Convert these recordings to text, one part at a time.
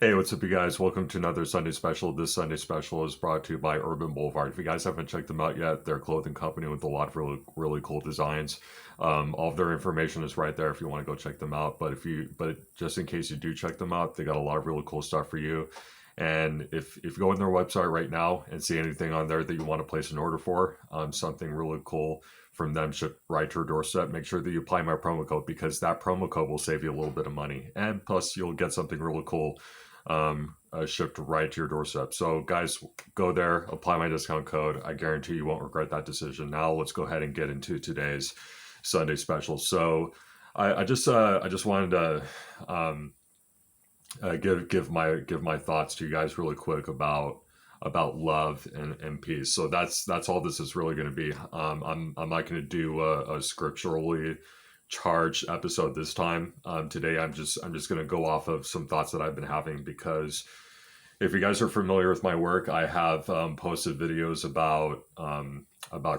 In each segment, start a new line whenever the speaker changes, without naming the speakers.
Hey, what's up, you guys? Welcome to another Sunday special. This Sunday special is brought to you by Urban Boulevard. If you guys haven't checked them out yet, they're a clothing company with a lot of really cool designs. All of their information is right there if you want to go check them out. But just in case you do check them out, they got a lot of really cool stuff for you. And if you go on their website right now and see anything on there that you want to place an order for, something really cool from them shipped right to your doorstep, make sure that you apply my promo code because that promo code will save you a little bit of money. And plus, you'll get something really cool shipped right to your doorstep. So, guys, go there, apply my discount code. I guarantee you won't regret that decision. Now, let's go ahead and get into today's Sunday special. So, I just wanted to give my thoughts to you guys really quick about love and peace. So that's all this is really going to be. I'm not going to do a scripturally charged episode this time. Today I'm just going to go off of some thoughts that I've been having because if you guys are familiar with my work, I have posted videos about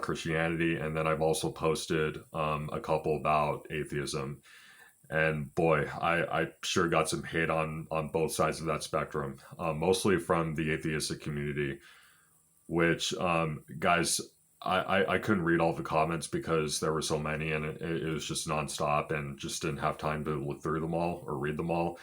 Christianity, and then I've also posted a couple about atheism. And boy, I sure got some hate on both sides of that spectrum, mostly from the atheistic community, which, guys, I couldn't read all the comments because there were so many and it was just nonstop and just didn't have time to look through them all or read them all.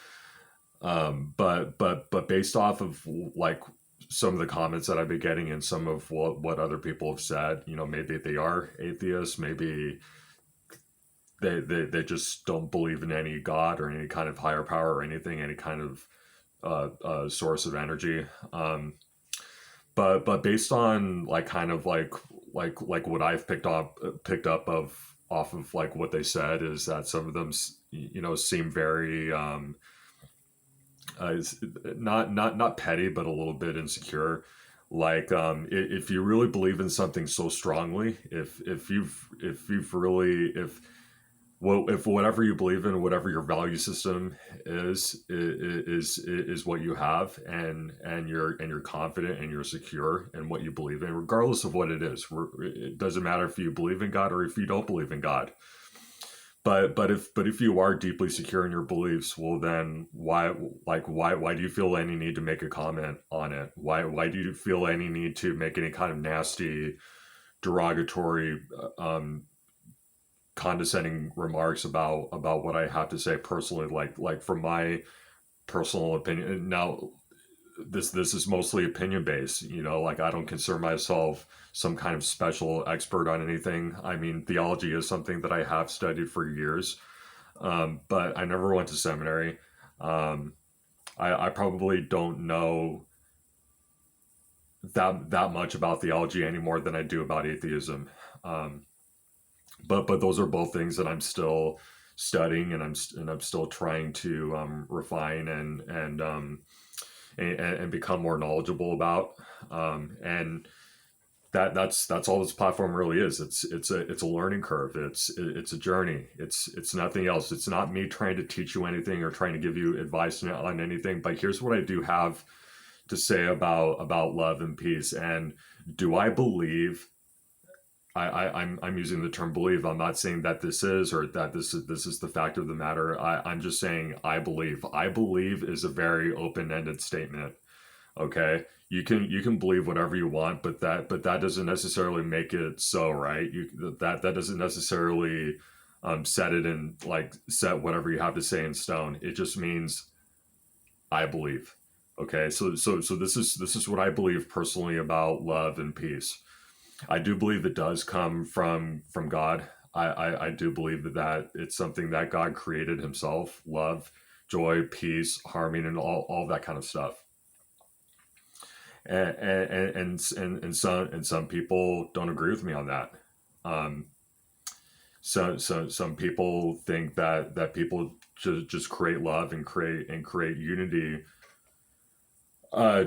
But based off of like some of the comments that I've been getting and some of what other people have said, maybe they are atheists, maybe they just don't believe in any god or any kind of higher power or anything, any kind of source of energy. But based on like kind of like what I've picked up of off of like what they said is that some of them seem very not petty but a little bit insecure. Like if you really believe in something so strongly, if you've really if whatever you believe in, whatever your value system is what you have, and you're confident and you're secure in what you believe in, regardless of what it is. It doesn't matter if you believe in God or if you don't believe in God. But if you are deeply secure in your beliefs, well then why do you feel any need to make a comment on it? Why do you feel any need to make any kind of nasty, derogatory, condescending remarks about what I have to say personally, like from my personal opinion. Now, this is mostly opinion based. Like I don't consider myself some kind of special expert on anything. I mean, theology is something that I have studied for years, but I never went to seminary. Um, I probably don't know that much about theology any more than I do about atheism. Um, but those are both things that I'm still studying and I'm still trying to refine and become more knowledgeable about. And that's all this platform really is. It's a learning curve. It's a journey. It's nothing else. It's not me trying to teach you anything or trying to give you advice on anything. But here's what I do have to say about love and peace. And do I believe I'm using the term believe. I'm not saying that this is or that this is the fact of the matter. I'm just saying I believe. I believe is a very open-ended statement. Okay, you can believe whatever you want, but that doesn't necessarily make it so, right? That doesn't necessarily set it in like set whatever you have to say in stone. It just means I believe. Okay, so this is what I believe personally about love and peace. I do believe it does come from God. I do believe that it's something that God created himself. Love, joy, peace, harmony, and all that kind of stuff. And some people don't agree with me on that. Um, so some people think that people just create love and create unity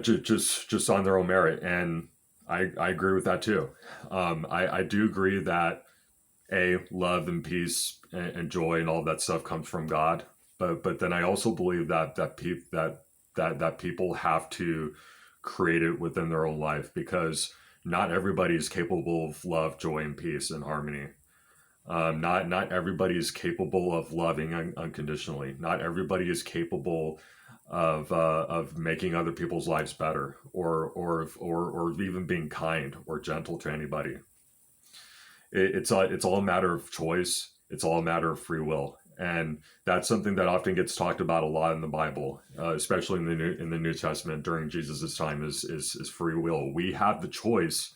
just on their own merit, and I agree with that too. I do agree that a love and peace and joy and all that stuff comes from God, but then I also believe that people have to create it within their own life because not everybody is capable of love, joy, and peace and harmony. Not everybody is capable of loving unconditionally. Not everybody is capable of making other people's lives better, or even being kind or gentle to anybody. It's all a matter of choice. It's all a matter of free will, and that's something that often gets talked about a lot in the Bible, especially in the New Testament during Jesus' time. Is free will. We have the choice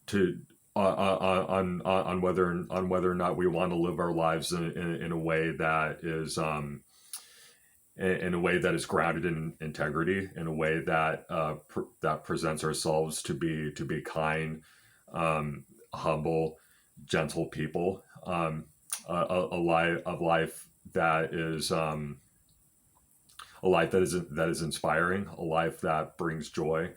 to on whether or not we want to live our lives in a way that is in a way that is grounded in integrity, in a way that that presents ourselves to be kind, humble, gentle people, a life that is a life that is inspiring, a life that brings joy,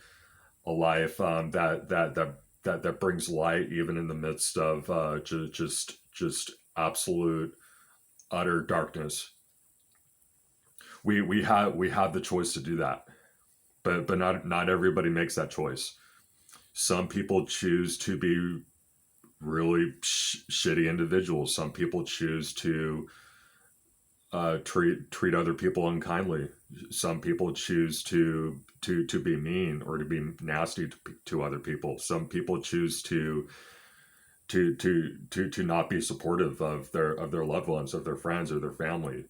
a life that brings light even in the midst of just absolute utter darkness. We have the choice to do that, but not everybody makes that choice. Some people choose to be really shitty individuals. Some people choose to treat other people unkindly. Some people choose to be mean or to be nasty to other people. Some people choose to not be supportive of their loved ones, of their friends, or their family.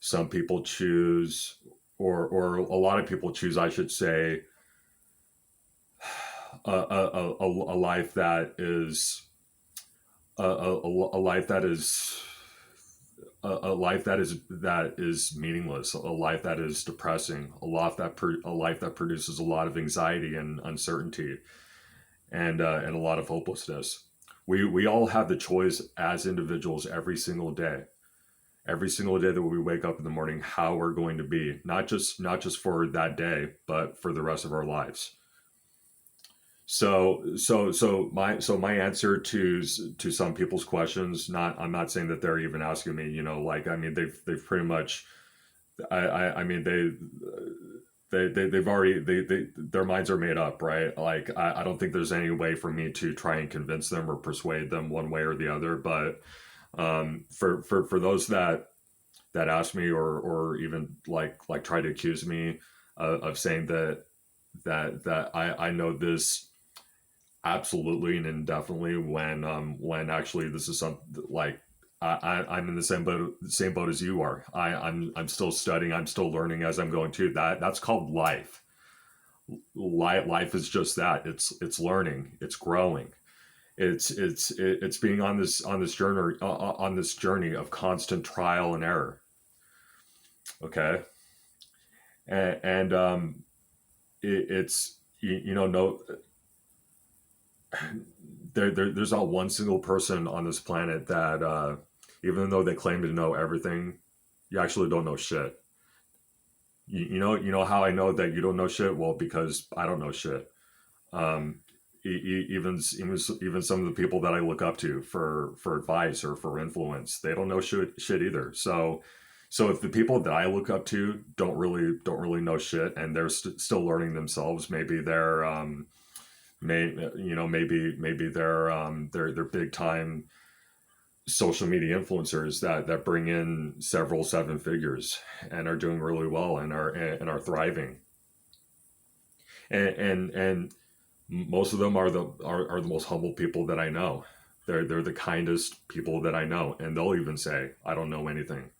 Some people choose, or a lot of people choose, I should say, a life that is a life that is a life that is meaningless, a life that is depressing, a life that produces a lot of anxiety and uncertainty, and a lot of hopelessness. We all have the choice as individuals every single day that we wake up in the morning, how we're going to be, not just for that day, but for the rest of our lives. So my answer to some people's questions, not I'm not saying that they're even asking me, like, I mean, they've pretty much, I mean, they've already, their minds are made up, right? Like, I don't think there's any way for me to try and convince them or persuade them one way or the other. But for those that ask me, or even like try to accuse me of saying that I know this absolutely and indefinitely, when actually this is something like, I'm in the same boat as you are. I'm still studying. I'm still learning as I'm going too. That's called life. Life is just that. It's learning. It's growing. It's being on this journey of constant trial and error. Okay, and it's no, there's not one single person on this planet that even though they claim to know everything, you actually don't know shit. You know how I know that you don't know shit? Well, because I don't know shit. Um, even some of the people that I look up to for advice or for influence, they don't know shit either. So if the people that I look up to don't really know shit, and they're still learning themselves, maybe they're maybe they're big time social media influencers that bring in several seven figures and are doing really well and are thriving, and most of them are the most humble people that I know. They're the kindest people that I know, and they'll even say, I don't know anything.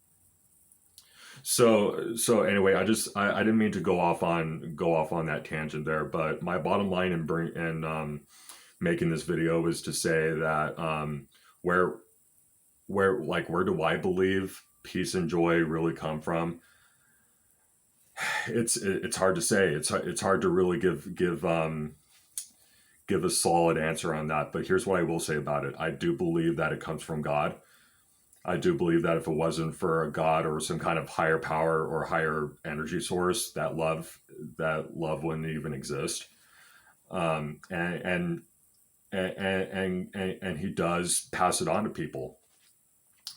So anyway, I didn't mean to go off on that tangent there, but my bottom line in making this video is to say that where where do I believe peace and joy really come from? It's hard to say. It's hard to really give a solid answer on that. But here's what I will say about it. I do believe that it comes from God. I do believe that if it wasn't for a God or some kind of higher power or higher energy source, that love wouldn't even exist. Um, and, and and he does pass it on to people,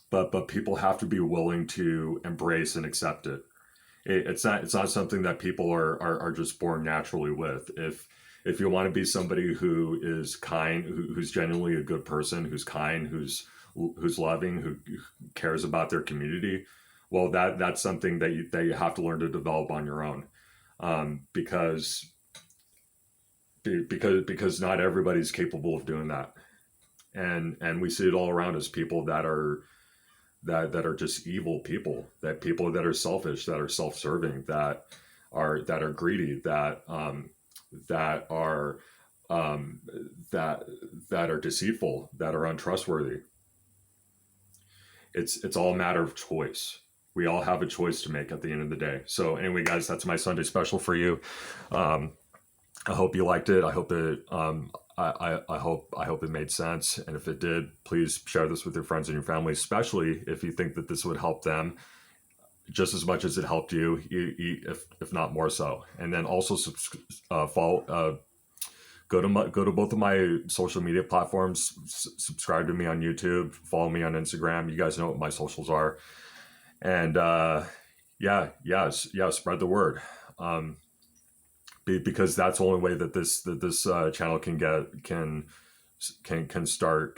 but people have to be willing to embrace and accept it. It's not something that people are just born naturally with. If you want to be somebody who is kind, who's genuinely a good person, who's kind, who's loving, who cares about their community, well, that's something that you have to learn to develop on your own, because because not everybody's capable of doing that, and we see it all around us. People that are just evil people, that people that are selfish, that are self-serving, that are greedy, that are um, that that are deceitful, that are untrustworthy. It's all a matter of choice. We all have a choice to make at the end of the day. So anyway, guys, that's my Sunday special for you. Um, I hope you liked it. I hope it. I hope it made sense. And if it did, please share this with your friends and your family, especially if you think that this would help them just as much as it helped you, if not more so. And then also follow. Go to both of my social media platforms. Subscribe to me on YouTube. Follow me on Instagram. You guys know what my socials are. And yeah, spread the word. Um, because that's the only way that this channel can start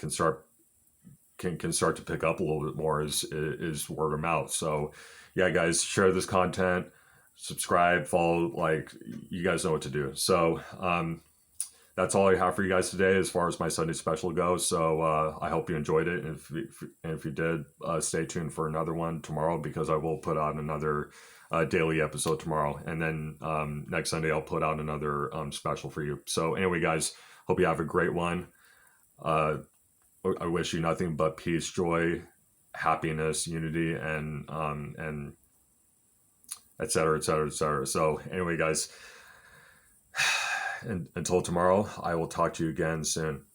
to pick up a little bit more is word of mouth. So yeah, guys, share this content, subscribe, follow, like, you guys know what to do. So that's all I have for you guys today as far as my Sunday special goes. So I hope you enjoyed it. And if you did, stay tuned for another one tomorrow, because I will put out another daily episode tomorrow. And then next Sunday, I'll put out another special for you. So anyway, guys, hope you have a great one. I wish you nothing but peace, joy, happiness, unity, and et cetera, et cetera, et cetera. So anyway, guys, and until tomorrow, I will talk to you again soon.